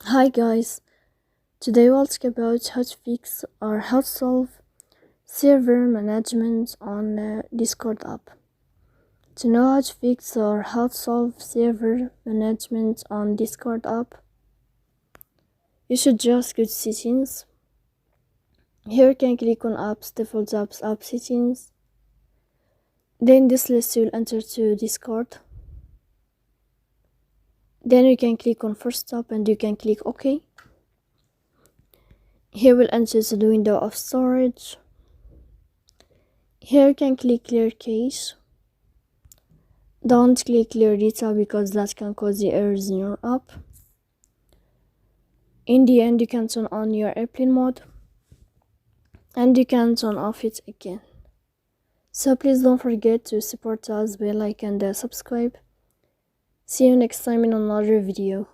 Hi guys, today we'll talk about how to fix or how to solve server management on Discord app. To know how to fix or how to solve server management on Discord app, you should just go to settings. Here you can click on apps, default apps, app settings. Then this list will enter to Discord. Then you can click on first stop and you can click OK. Here will enter to the window of storage. Here you can click clear cache. Don't click clear data because that can cause the errors in your app. In the end, you can turn on your airplane mode and you can turn off it again. So please don't forget to support us by like and subscribe. See you next time in another video.